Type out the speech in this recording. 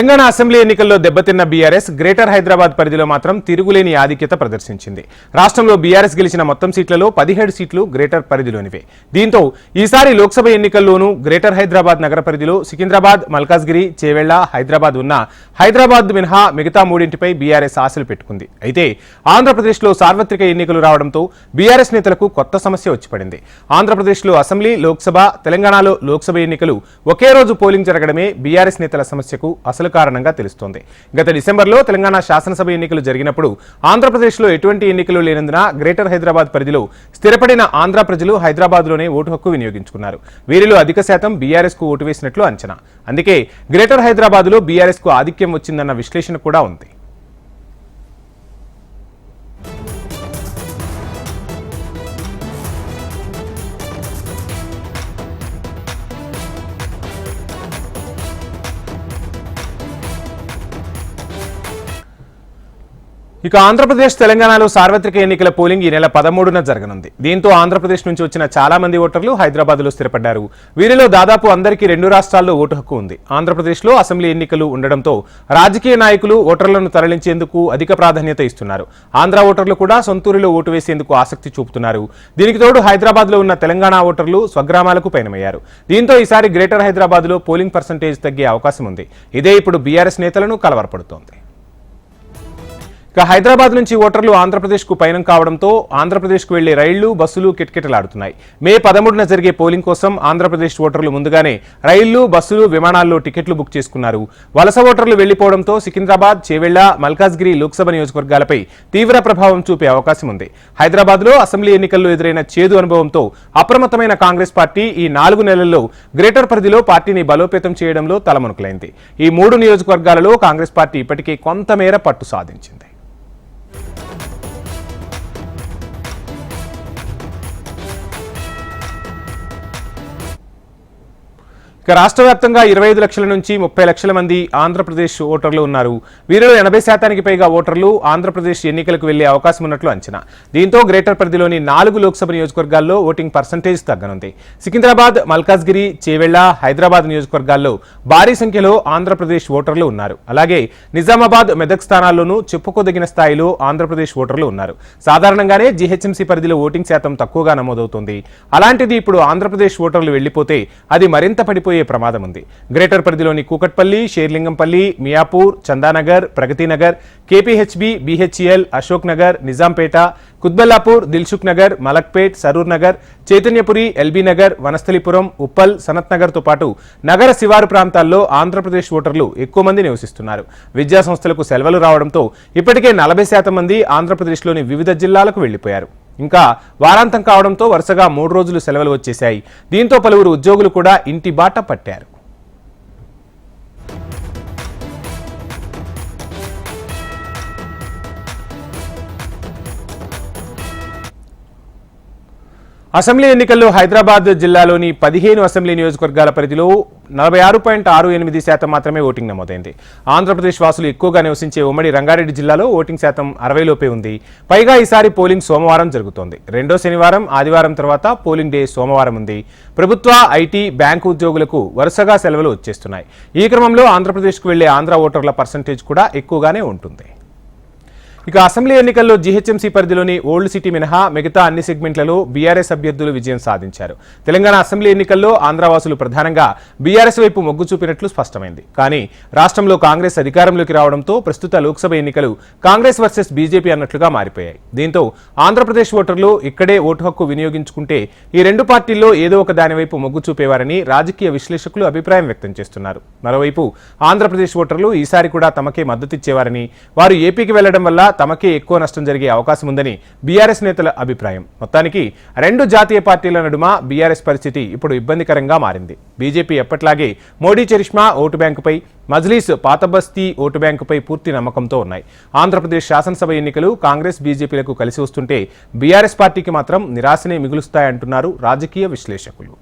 Telangana assembly ఎన్నికల్లో దెబ్బతిన్న BRS greater Hyderabad పరిధిలో మాత్రం తిరుగులేని ఆధిక్యత ప్రదర్శించింది. రాష్ట్రంలో బీఆర్ఎస్ గెలిచిన మొత్తం సీట్లలో 17 సీట్లు గ్రేటర్ పరిధిలోనివే. దీంతో ఈసారి లోక్సభ ఎన్నికల్లోనూ గ్రేటర్ హైదరాబాద్ నగర పరిధిలో సికింద్రాబాద్, మల్కాజ్గిరి, చేవెళ్ల, హైదరాబాద్ ఉన్న హైదరాబాద్ మినహా మిగతా మూడింటిపై బీఆర్ఎస్ ఆశలు పెట్టుకుంది. అయితే ఆంధ్రప్రదేశ్లో సార్వత్రిక ఎన్నికలు రావడంతో బీఆర్ఎస్ నేతలకు కొత్త సమస్య వచ్చిపడింది. ఆంధ్రప్రదేశ్లో అసెంబ్లీ, లోక్సభ, తెలంగాణలో లోక్సభ ఎన్నికలు ఒకే రోజు పోలింగ్ జరగడమే బీఆర్ఎస్ నేతల సమస్యకు అసలు కారణంగా తెలుస్తోంది. గత డిసెంబర్లో తెలంగాణ శాసనసభ ఎన్నికలు జరిగినప్పుడు ఆంధ్రప్రదేశ్లో ఎటువంటి ఎన్నికలు లేనందున గ్రేటర్ హైదరాబాద్ పరిధిలో స్థిరపడిన ఆంధ్ర ప్రజలు హైదరాబాద్లోనే ఓటు హక్కు వినియోగించుకున్నారు. వీరిలో అధిక శాతం బీఆర్ఎస్ కు ఓటు వేసినట్లు అంచనా. అందుకే గ్రేటర్ హైదరాబాద్లో బీఆర్ఎస్ కు ఆధిక్యం వచ్చిందన్న విశ్లేషణ కూడా ఉంది. ఇక ఆంధ్రప్రదేశ్, తెలంగాణలో సార్వత్రిక ఎన్నికల పోలింగ్ ఈ నెల 13న జరగనుంది. దీంతో ఆంధ్రప్రదేశ్ నుంచి వచ్చిన చాలా మంది ఓటర్లు హైదరాబాద్లో స్థిరపడ్డారు. వీరిలో దాదాపు అందరికీ 2 రాష్ట్రాల్లో ఓటు హక్కు ఉంది. ఆంధ్రప్రదేశ్లో అసెంబ్లీ ఎన్నికలు ఉండడంతో రాజకీయ నాయకులు ఓటర్లను తరలించేందుకు అధిక ప్రాధాన్యత ఇస్తున్నారు. ఆంధ్ర ఓటర్లు కూడా సొంతూరులో ఓటు వేసేందుకు ఆసక్తి చూపుతున్నారు. దీనికి తోడు హైదరాబాద్లో ఉన్న తెలంగాణ ఓటర్లు స్వగ్రామాలకు పయనమయ్యారు. దీంతో ఈసారి గ్రేటర్ హైదరాబాద్లో పోలింగ్ పర్సంటేజ్ తగ్గే అవకాశం ఉంది. ఇదే ఇప్పుడు బీఆర్ఎస్ నేతలను కలవరపడుతోంది. ఇక హైదరాబాద్ నుంచి ఓటర్లు ఆంధ్రప్రదేశ్కు పయనం కావడంతో ఆంధ్రప్రదేశ్కు వెళ్లే రైళ్లు, బస్సులు కిటకిటలాడుతున్నాయి. మే 13న జరిగే పోలింగ్ కోసం ఆంధ్రప్రదేశ్ ఓటర్లు ముందుగానే రైళ్లు, బస్సులు, విమానాల్లో టికెట్లు బుక్ చేసుకున్నారు. వలస ఓటర్లు వెళ్లిపోవడంతో సికింద్రాబాద్, చేవెళ్ల, మల్కాజ్గిరి లోక్సభ నియోజకవర్గాలపై తీవ్ర ప్రభావం చూపే అవకాశం ఉంది. హైదరాబాద్లో అసెంబ్లీ ఎన్నికల్లో ఎదురైన చేదు అనుభవంతో అప్రమత్తమైన కాంగ్రెస్ పార్టీ ఈ 4 నెలల్లో గ్రేటర్ పరిధిలో పార్టీని బలోపేతం చేయడంలో తలమునకలైంది. ఈ 3 నియోజకవర్గాలలో కాంగ్రెస్ పార్టీ ఇప్పటికే కొంతమేర పట్టు సాధించింది. ఇక రాష్ట్ర వ్యాప్తంగా 25 లక్షల నుంచి 30 లక్షల మంది ఆంధ్రప్రదేశ్ ఓటర్లు ఉన్నారు. వీరిలో 80% పైగా ఓటర్లు ఆంధ్రప్రదేశ్ ఎన్నికలకు వెళ్లే అవకాశం ఉన్నట్లు అంచనా. దీంతో గ్రేటర్ పరిధిలోని 4 లోక్సభ నియోజకవర్గాల్లో ఓటింగ్ పర్సంటేజ్ తగ్గనుంది. సికింద్రాబాద్, మల్కాజ్గిరి, చేవెళ్ల, హైదరాబాద్ నియోజకవర్గాల్లో భారీ సంఖ్యలో ఆంధ్రప్రదేశ్ ఓటర్లు ఉన్నారు. అలాగే నిజామాబాద్, మెదక్ స్థానాల్లోనూ చెప్పుకోదగిన స్థాయిలో ఆంధ్రప్రదేశ్ ఓటర్లు ఉన్నారు. సాధారణంగానే జీహెచ్ఎంసీ పరిధిలో ఓటింగ్ శాతం తక్కువగా నమోదవుతోంది. అలాంటిది ఇప్పుడు ఆంధ్రప్రదేశ్ ఓటర్లు వెళ్లిపోతే అది మరింత పడిపోయే ప్రమాదం ఉంది. గ్రేటర్ పరిధిలోని Kukatpally, Sherlingampally, Miyapur, Chandanagar, Pragathinagar, KPHB, BHEL, Ashok Nagar, Nizampet, Quthbullapur, Dilsukh Nagar, Malakpet, Saroor Nagar, Chaitanyapuri, LB Nagar, Vanasthalipuram, Uppal, Sanath Nagar తో పాటు నగర శివారు ప్రాంతాల్లో ఆంధ్రప్రదేశ్ ఓటర్లు ఎక్కువ మంది నివసిస్తున్నారు. విద్యా సంస్థలకు సెలవులు రావడంతో ఇప్పటికే 40% మంది ఆంధ్రప్రదేశ్లోని వివిధ జిల్లాలకు వెళ్లిపోయారు. ఇంకా వారాంతం కావడంతో వరుసగా 3 రోజులు సెలవులు వచ్చేశాయి. దీంతో పలువురు ఉద్యోగులు కూడా ఇంటి బాట పట్టారు. అసెంబ్లీ ఎన్నికల్లో హైదరాబాద్ జిల్లాలోని 15 అసెంబ్లీ నియోజకవర్గాల పరిధిలో 46.68% మాత్రమే ఓటింగ్ నమోదైంది. ఆంధ్రప్రదేశ్ వాసులు ఎక్కువగా నివసించే ఉమ్మడి రంగారెడ్డి జిల్లాలో ఓటింగ్ శాతం 60 లోపే ఉంది. పైగా ఈసారి పోలింగ్ సోమవారం జరుగుతోంది. రెండో శనివారం, ఆదివారం తర్వాత పోలింగ్ డే సోమవారం ఉంది. ప్రభుత్వ, ఐటీ, బ్యాంకు ఉద్యోగులకు వరుసగా సెలవులు వచ్చేస్తున్నాయి. ఈ క్రమంలో ఆంధ్రప్రదేశ్కు వెళ్లే ఆంధ్ర ఓటర్ల పర్సంటేజ్ కూడా ఎక్కువగానే ఉంటుంది. ఇక అసెంబ్లీ ఎన్నికల్లో జీహెచ్ఎంసీ పరిధిలోని ఓల్డ్ సిటీ మినహా మిగతా అన్ని సెగ్మెంట్లలో బీఆర్ఎస్ అభ్యర్థులు విజయం సాధించారు. తెలంగాణ అసెంబ్లీ ఎన్నికల్లో ఆంధ్రవాసులు ప్రధానంగా బీఆర్ఎస్ వైపు మొగ్గు చూపినట్లు స్పష్టమైంది. కానీ రాష్ట్రంలో కాంగ్రెస్ అధికారంలోకి రావడంతో ప్రస్తుత లోక్సభ ఎన్నికలు కాంగ్రెస్ వర్సెస్ బీజేపీ అన్నట్లుగా మారిపోయాయి. దీంతో ఆంధ్రప్రదేశ్ ఓటర్లు ఇక్కడే ఓటు హక్కు వినియోగించుకుంటే ఈ 2 పార్టీల్లో ఏదో ఒక దాని వైపు మొగ్గు చూపేవారని రాజకీయ విశ్లేషకులు అభిప్రాయం వ్యక్తం చేస్తున్నారు. మరోవైపు ఆంధ్రప్రదేశ్ ఓటర్లు ఈసారి కూడా తమకే మద్దతిచ్చేవారని, వారు ఏపీకి వెళ్లడం వల్ల తమకే ఎక్కువ నష్టం జరిగే అవకాశం ఉందని బీఆర్ఎస్ నేతల అభిప్రాయం. మొత్తానికి 2 జాతీయ పార్టీల నడుమ బీఆర్ఎస్ పరిస్థితి ఇప్పుడు ఇబ్బందికరంగా మారింది. బీజేపీ ఎప్పట్లాగే మోడీ చరిష్మా ఓటు బ్యాంకుపై, మజ్లీస్ పాత బస్తీ ఓటు బ్యాంకుపై పూర్తి నమ్మకంతో ఉన్నాయి. ఆంధ్రప్రదేశ్ శాసనసభ ఎన్నికలు కాంగ్రెస్, బీజేపీలకు కలిసి వస్తుంటే బీఆర్ఎస్ పార్టీకి మాత్రం నిరాశనే మిగులుస్తాయంటున్నారు రాజకీయ విశ్లేషకులు.